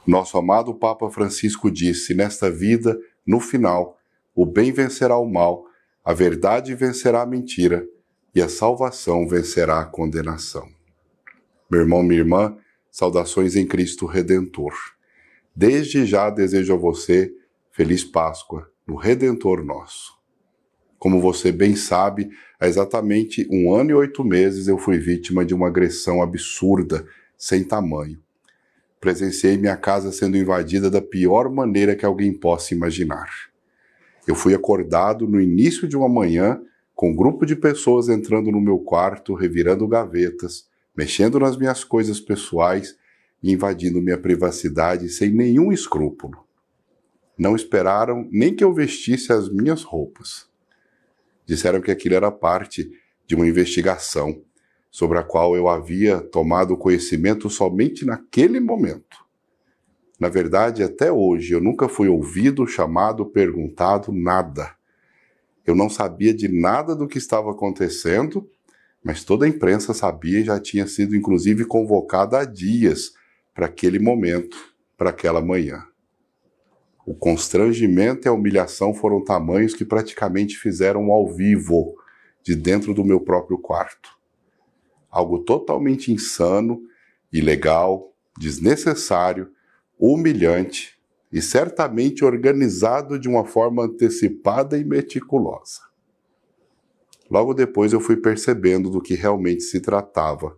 Nosso amado Papa Francisco disse: nesta vida, no final, o bem vencerá o mal, a verdade vencerá a mentira e a salvação vencerá a condenação. Meu irmão, minha irmã, saudações em Cristo Redentor. Desde já desejo a você feliz Páscoa no Redentor nosso. Como você bem sabe, há exatamente 1 ano e 8 meses eu fui vítima de uma agressão absurda, sem tamanho. Presenciei minha casa sendo invadida da pior maneira que alguém possa imaginar. Eu fui acordado no início de uma manhã com um grupo de pessoas entrando no meu quarto, revirando gavetas, mexendo nas minhas coisas pessoais e invadindo minha privacidade sem nenhum escrúpulo. Não esperaram nem que eu vestisse as minhas roupas. Disseram que aquilo era parte de uma investigação sobre a qual eu havia tomado conhecimento somente naquele momento. Na verdade, até hoje, eu nunca fui ouvido, chamado, perguntado, nada. Eu não sabia de nada do que estava acontecendo, mas toda a imprensa sabia e já tinha sido, inclusive, convocada há dias para aquele momento, para aquela manhã. O constrangimento e a humilhação foram tamanhos que praticamente fizeram ao vivo, de dentro do meu próprio quarto. Algo totalmente insano, ilegal, desnecessário, humilhante e certamente organizado de uma forma antecipada e meticulosa. Logo depois eu fui percebendo do que realmente se tratava.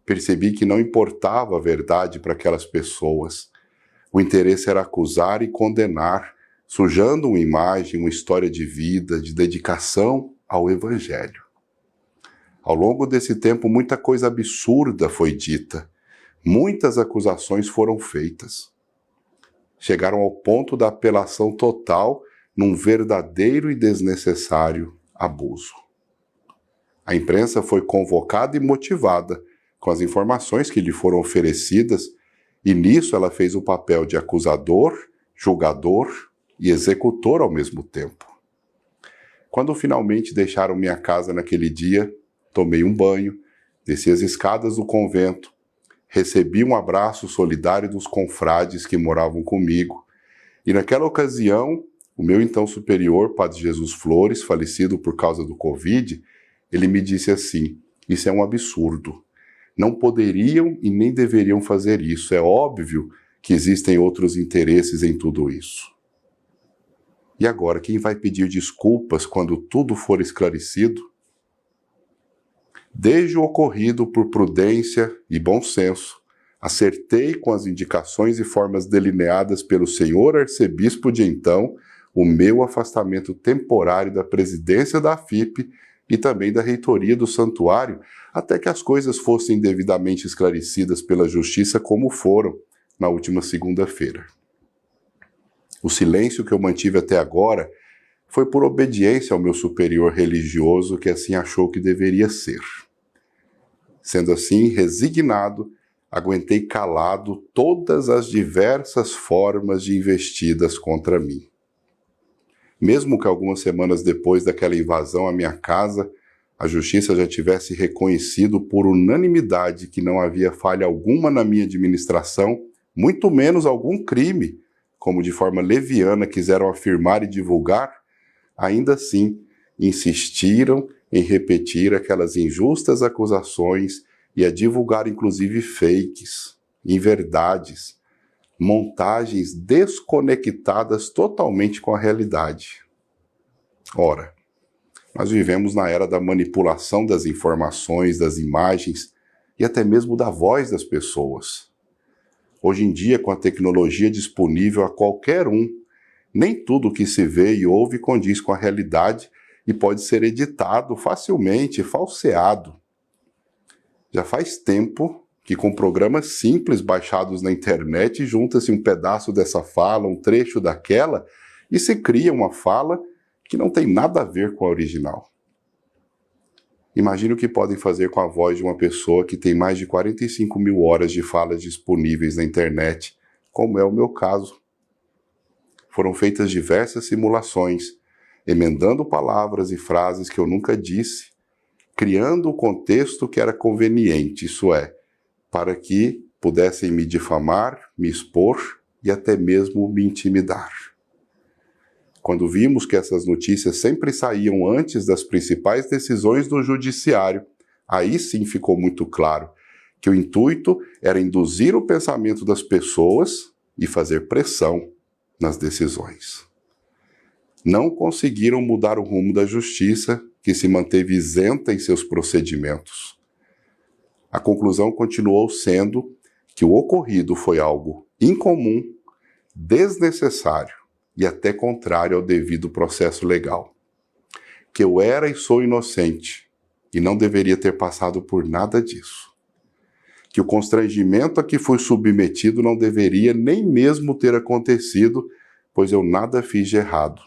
Percebi que não importava a verdade para aquelas pessoas. O interesse era acusar e condenar, sujando uma imagem, uma história de vida, de dedicação ao Evangelho. Ao longo desse tempo, muita coisa absurda foi dita. Muitas acusações foram feitas. Chegaram ao ponto da apelação total num verdadeiro e desnecessário abuso. A imprensa foi convocada e motivada com as informações que lhe foram oferecidas e nisso ela fez o papel de acusador, julgador e executor ao mesmo tempo. Quando finalmente deixaram minha casa naquele dia, tomei um banho, desci as escadas do convento, recebi um abraço solidário dos confrades que moravam comigo, e naquela ocasião, o meu então superior, Padre Jesus Flores, falecido por causa do Covid, ele me disse assim: isso é um absurdo. Não poderiam e nem deveriam fazer isso. É óbvio que existem outros interesses em tudo isso. E agora, quem vai pedir desculpas quando tudo for esclarecido? Desde o ocorrido por prudência e bom senso, acertei com as indicações e formas delineadas pelo senhor arcebispo de então o meu afastamento temporário da presidência da AFIP e também da reitoria do santuário, até que as coisas fossem devidamente esclarecidas pela justiça como foram na última segunda-feira. O silêncio que eu mantive até agora foi por obediência ao meu superior religioso que assim achou que deveria ser. Sendo assim, resignado, aguentei calado todas as diversas formas de investidas contra mim. Mesmo que algumas semanas depois daquela invasão à minha casa, a justiça já tivesse reconhecido por unanimidade que não havia falha alguma na minha administração, muito menos algum crime, como de forma leviana quiseram afirmar e divulgar, ainda assim insistiram em repetir aquelas injustas acusações e a divulgar inclusive fakes, inverdades, montagens desconectadas totalmente com a realidade. Ora, nós vivemos na era da manipulação das informações, das imagens e até mesmo da voz das pessoas. Hoje em dia, com a tecnologia disponível a qualquer um, nem tudo que se vê e ouve condiz com a realidade e pode ser editado facilmente, falseado. Já faz tempo que com programas simples baixados na internet junta-se um pedaço dessa fala, um trecho daquela, e se cria uma fala que não tem nada a ver com a original. Imagine o que podem fazer com a voz de uma pessoa que tem mais de 45 mil horas de falas disponíveis na internet, como é o meu caso. Foram feitas diversas simulações, emendando palavras e frases que eu nunca disse, criando o contexto que era conveniente, isso é, para que pudessem me difamar, me expor e até mesmo me intimidar. Quando vimos que essas notícias sempre saíam antes das principais decisões do judiciário, aí sim ficou muito claro que o intuito era induzir o pensamento das pessoas e fazer pressão nas decisões. Não conseguiram mudar o rumo da justiça, que se manteve isenta em seus procedimentos. A conclusão continuou sendo que o ocorrido foi algo incomum, desnecessário e até contrário ao devido processo legal. Que eu era e sou inocente e não deveria ter passado por nada disso. Que o constrangimento a que fui submetido não deveria nem mesmo ter acontecido, pois eu nada fiz de errado.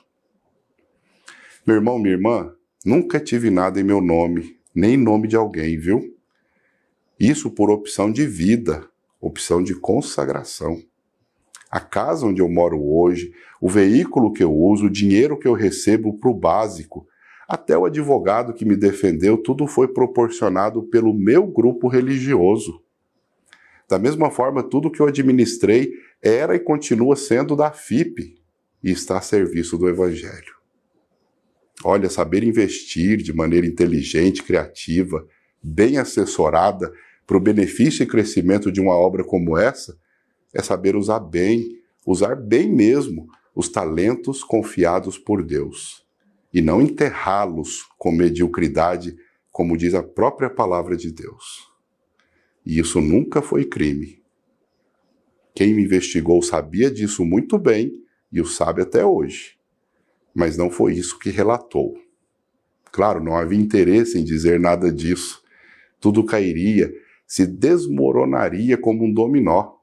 Meu irmão, minha irmã, nunca tive nada em meu nome, nem em nome de alguém, viu? Isso por opção de vida, opção de consagração. A casa onde eu moro hoje, o veículo que eu uso, o dinheiro que eu recebo para o básico, até o advogado que me defendeu, tudo foi proporcionado pelo meu grupo religioso. Da mesma forma, tudo que eu administrei era e continua sendo da FIP e está a serviço do Evangelho. Olha, saber investir de maneira inteligente, criativa, bem assessorada, para o benefício e crescimento de uma obra como essa, é saber usar bem mesmo, os talentos confiados por Deus, e não enterrá-los com mediocridade, como diz a própria palavra de Deus. E isso nunca foi crime. Quem me investigou sabia disso muito bem e o sabe até hoje, mas não foi isso que relatou. Claro, não havia interesse em dizer nada disso. Tudo cairia, se desmoronaria como um dominó.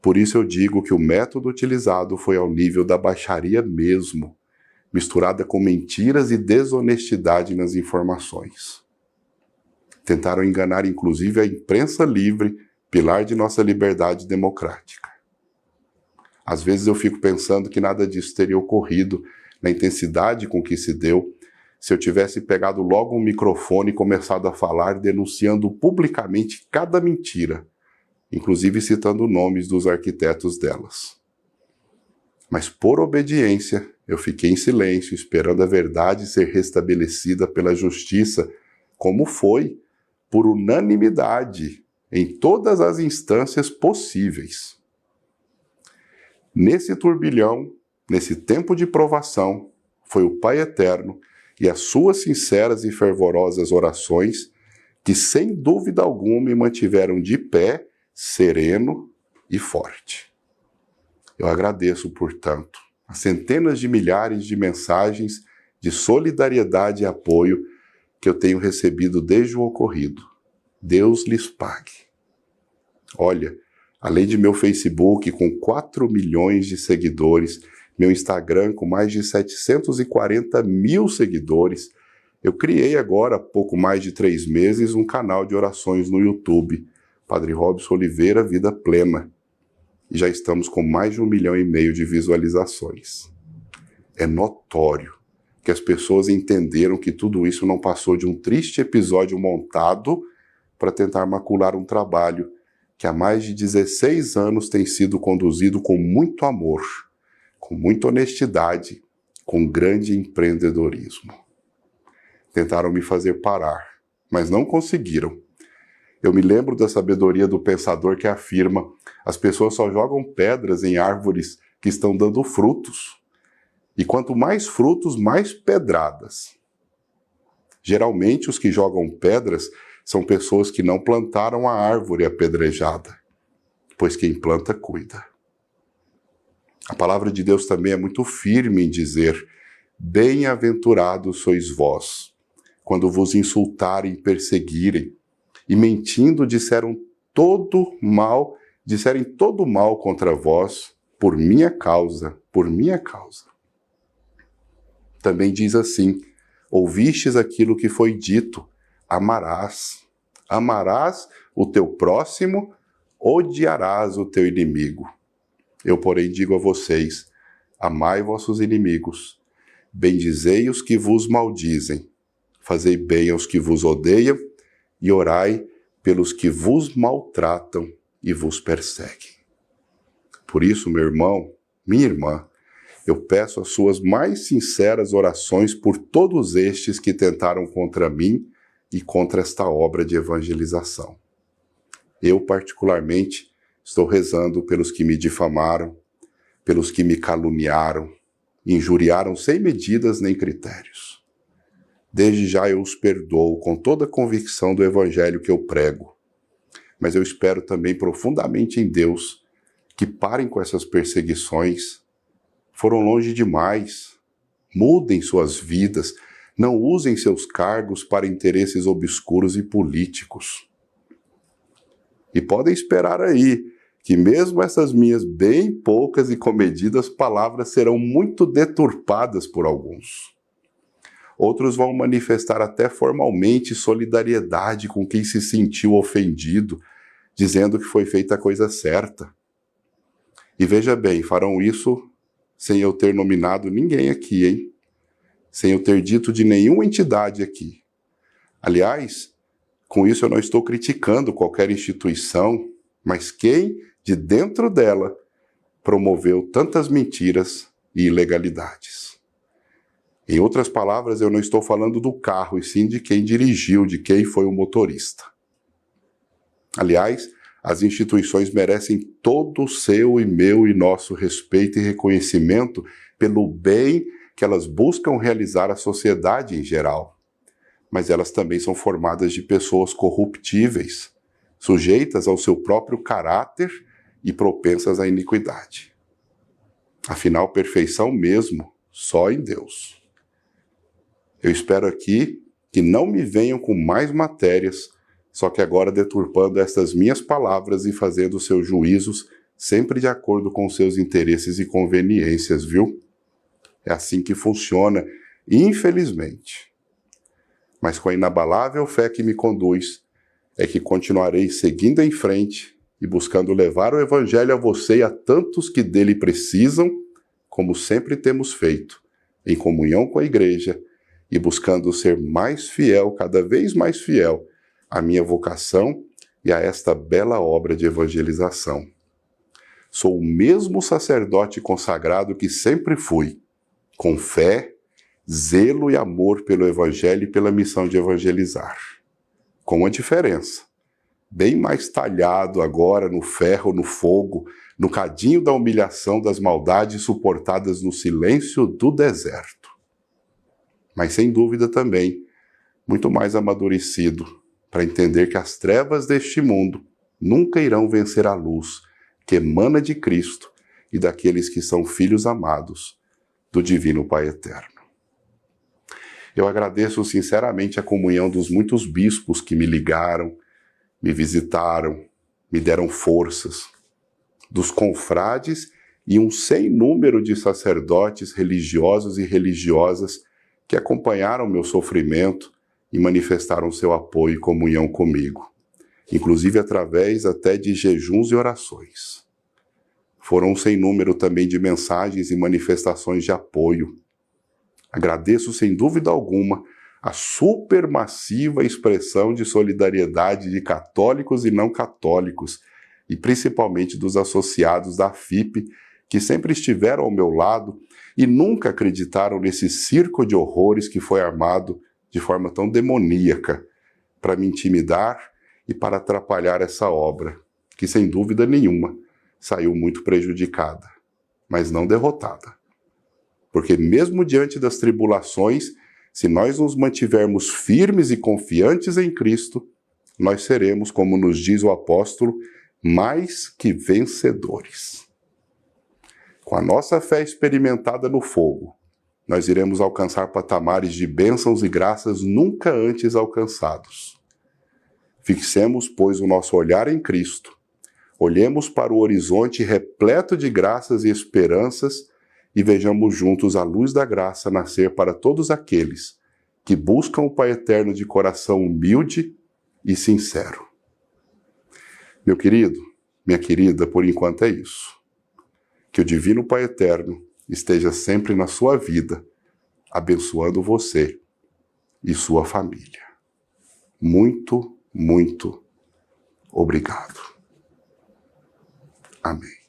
Por isso eu digo que o método utilizado foi ao nível da baixaria mesmo, misturada com mentiras e desonestidade nas informações. Tentaram enganar inclusive a imprensa livre, pilar de nossa liberdade democrática. Às vezes eu fico pensando que nada disso teria ocorrido na intensidade com que se deu, se eu tivesse pegado logo um microfone e começado a falar denunciando publicamente cada mentira, inclusive citando nomes dos arquitetos delas. Mas por obediência, eu fiquei em silêncio, esperando a verdade ser restabelecida pela justiça, como foi, por unanimidade, em todas as instâncias possíveis. Nesse turbilhão, nesse tempo de provação, foi o Pai Eterno e as suas sinceras e fervorosas orações que, sem dúvida alguma, me mantiveram de pé, sereno e forte. Eu agradeço, portanto, as centenas de milhares de mensagens de solidariedade e apoio que eu tenho recebido desde o ocorrido. Deus lhes pague. Olha, além de meu Facebook com 4 milhões de seguidores, meu Instagram com mais de 740 mil seguidores, eu criei agora, há pouco mais de 3 meses, um canal de orações no YouTube, Padre Robson Oliveira Vida Plena. E já estamos com mais de 1,5 milhão de visualizações. É notório que as pessoas entenderam que tudo isso não passou de um triste episódio montado para tentar macular um trabalho que há mais de 16 anos tem sido conduzido com muito amor, com muita honestidade, com grande empreendedorismo. Tentaram me fazer parar, mas não conseguiram. Eu me lembro da sabedoria do pensador que afirma: as pessoas só jogam pedras em árvores que estão dando frutos. E quanto mais frutos, mais pedradas. Geralmente os que jogam pedras são pessoas que não plantaram a árvore apedrejada, pois quem planta cuida. A palavra de Deus também é muito firme em dizer: bem-aventurados sois vós, quando vos insultarem e perseguirem, e mentindo disserem todo mal contra vós, por minha causa, por minha causa. Também diz assim: ouvistes aquilo que foi dito, amarás o teu próximo, odiarás o teu inimigo. Eu, porém, digo a vocês: amai vossos inimigos, bendizei os que vos maldizem, fazei bem aos que vos odeiam, e orai pelos que vos maltratam e vos perseguem. Por isso, meu irmão, minha irmã, eu peço as suas mais sinceras orações por todos estes que tentaram contra mim e contra esta obra de evangelização. Eu, particularmente, estou rezando pelos que me difamaram, pelos que me caluniaram, injuriaram sem medidas nem critérios. Desde já eu os perdoo com toda a convicção do evangelho que eu prego. Mas eu espero também profundamente em Deus que parem com essas perseguições. Foram longe demais. Mudem suas vidas. Não usem seus cargos para interesses obscuros e políticos. E podem esperar aí que mesmo essas minhas bem poucas e comedidas palavras serão muito deturpadas por alguns. Outros vão manifestar até formalmente solidariedade com quem se sentiu ofendido, dizendo que foi feita a coisa certa. E veja bem, farão isso sem eu ter nominado ninguém aqui, hein? Sem eu ter dito de nenhuma entidade aqui. Aliás, com isso eu não estou criticando qualquer instituição, mas quem, de dentro dela, promoveu tantas mentiras e ilegalidades. Em outras palavras, eu não estou falando do carro, e sim de quem dirigiu, de quem foi o motorista. Aliás, as instituições merecem todo o seu e meu e nosso respeito e reconhecimento pelo bem que elas buscam realizar à sociedade em geral. Mas elas também são formadas de pessoas corruptíveis, sujeitas ao seu próprio caráter e propensas à iniquidade. Afinal, perfeição mesmo, só em Deus. Eu espero aqui que não me venham com mais matérias, só que agora deturpando estas minhas palavras e fazendo seus juízos sempre de acordo com seus interesses e conveniências, viu? É assim que funciona, infelizmente. Mas com a inabalável fé que me conduz, é que continuarei seguindo em frente e buscando levar o Evangelho a você e a tantos que dele precisam, como sempre temos feito, em comunhão com a Igreja e buscando ser mais fiel, cada vez mais fiel, à minha vocação e a esta bela obra de evangelização. Sou o mesmo sacerdote consagrado que sempre fui, com fé, zelo e amor pelo Evangelho e pela missão de evangelizar. Com uma diferença, bem mais talhado agora no ferro, no fogo, no cadinho da humilhação das maldades suportadas no silêncio do deserto. Mas sem dúvida também, muito mais amadurecido, para entender que as trevas deste mundo nunca irão vencer a luz que emana de Cristo e daqueles que são filhos amados do Divino Pai Eterno. Eu agradeço sinceramente a comunhão dos muitos bispos que me ligaram, me visitaram, me deram forças, dos confrades e um sem número de sacerdotes religiosos e religiosas que acompanharam meu sofrimento e manifestaram seu apoio e comunhão comigo, inclusive através até de jejuns e orações. Foram um sem número também de mensagens e manifestações de apoio. Agradeço sem dúvida alguma a supermassiva expressão de solidariedade de católicos e não católicos, e principalmente dos associados da FIP, que sempre estiveram ao meu lado e nunca acreditaram nesse circo de horrores que foi armado de forma tão demoníaca para me intimidar e para atrapalhar essa obra, que sem dúvida nenhuma saiu muito prejudicada, mas não derrotada. Porque mesmo diante das tribulações, se nós nos mantivermos firmes e confiantes em Cristo, nós seremos, como nos diz o apóstolo, mais que vencedores. Com a nossa fé experimentada no fogo, nós iremos alcançar patamares de bênçãos e graças nunca antes alcançados. Fixemos, pois, o nosso olhar em Cristo. Olhemos para o horizonte repleto de graças e esperanças e vejamos juntos a luz da graça nascer para todos aqueles que buscam o Pai Eterno de coração humilde e sincero. Meu querido, minha querida, por enquanto é isso. Que o Divino Pai Eterno esteja sempre na sua vida, abençoando você e sua família. Muito, muito obrigado. Amém.